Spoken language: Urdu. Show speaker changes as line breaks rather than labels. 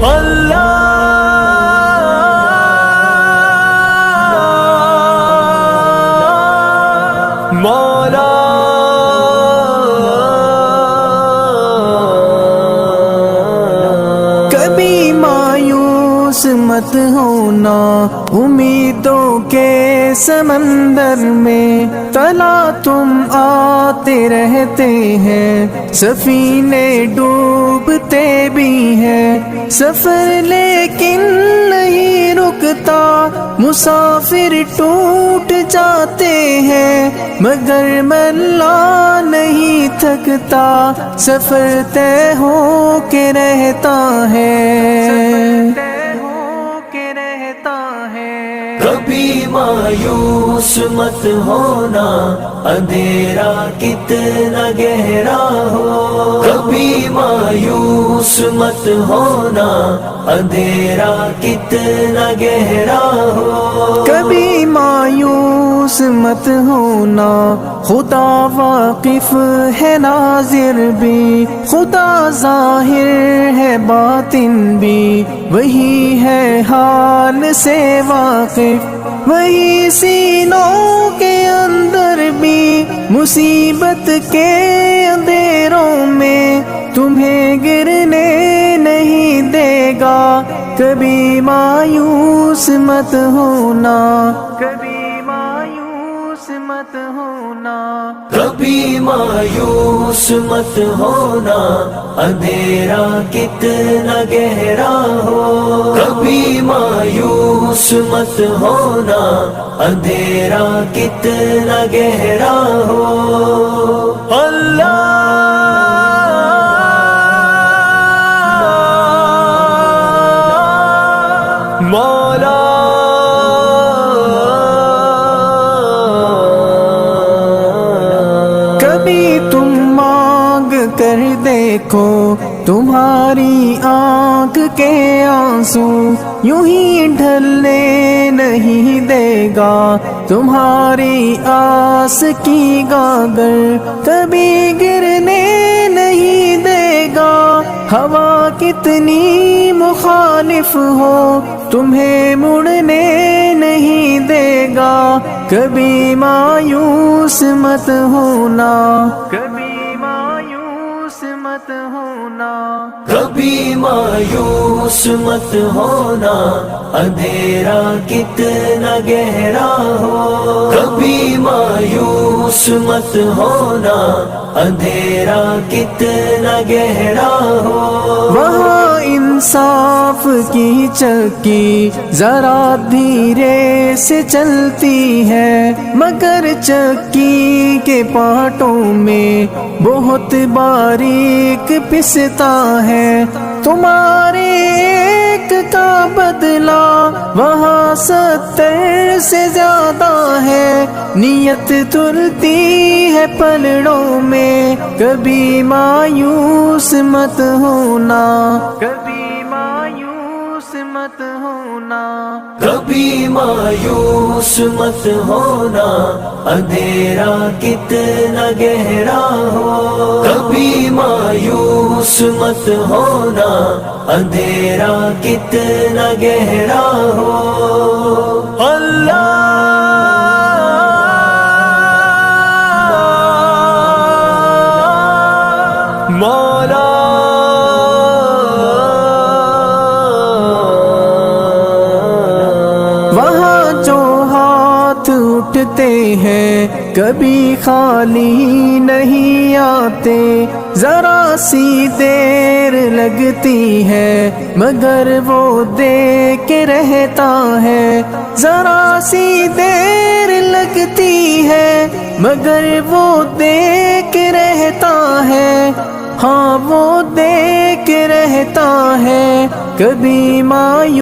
مولا
کبھی مایوس مت ہونا امیدوں کے سمندر میں، تلا تم آتے رہتے ہیں، سفینے ڈوبتے بھی ہیں، سفر لیکن نہیں رکتا، مسافر ٹوٹ جاتے ہیں، مگر ملا نہیں تھکتا، سفر طے ہو کے رہتا ہے۔
کبھی مایوس مت ہونا، اندھیرا کتنا گہرا ہو، کبھی مایوس مت ہونا، اندھیرا کتنا گہرا ہو،
کبھی مایوس مت ہونا، خدا واقف ہے ناظر بھی، خدا ظاہر ہے باطن بھی، وہی ہے حال سے واقف، وہی سینوں کے اندر بھی، مصیبت کے اندھیروں میں تمہیں گرنے نہیں دے گا، کبھی مایوس مت ہونا، کبھی مایوس مت ہونا،
کبھی مایوس مت ہونا، اندھیرا کتنا گہرا ہو، کبھی مایوس مت ہونا، اندھیرا کتنا گہرا ہو، اللہ مولا
کبھی تم مانگ کر دیکھو، تمہاری آنکھ کے آنسو یوں ہی ڈھلنے نہیں دے گا، تمہاری آس کی گاگر کبھی گرنے نہیں دے گا، ہوا کتنی مخالف ہو تمہیں مڑنے نہیں دے گا، کبھی مایوس مت ہونا، کبھی مایوس مت ہونا،
کبھی مایوس مت ہونا، اندھیرا کتنا گہرا ہو، کبھی مایوس مت ہونا، اندھیرا کتنا گہرا ہو،
وہاں انصاف کی چکی ذرا دھیرے سے چلتی ہے، مگر چکی کے پارٹوں میں بہت باریک پستا ہے، تمہارے ایک کا بدلہ وہاں 70 سے زیادہ ہے، نیت تلتی ہے پلڑوں میں، کبھی مایوس مت ہونا، کبھی مایوس مت ہونا،
کبھی مایوس مت ہونا، اندھیرا کتنا گہرا ہو، کبھی مایوس مت ہونا، اندھیرا کتنا گہرا ہو، اللہ مولا
وہاں جو ہاتھ اٹھتے ہیں کبھی خالی نہیں آتے، ذرا سی دیر لگتی ہے مگر وہ دے کے رہتا ہے، ذرا سی دیر لگتی ہے مگر وہ دے کے رہتا ہے، ہاں وہ دے کے رہتا ہے، کبھی مایوس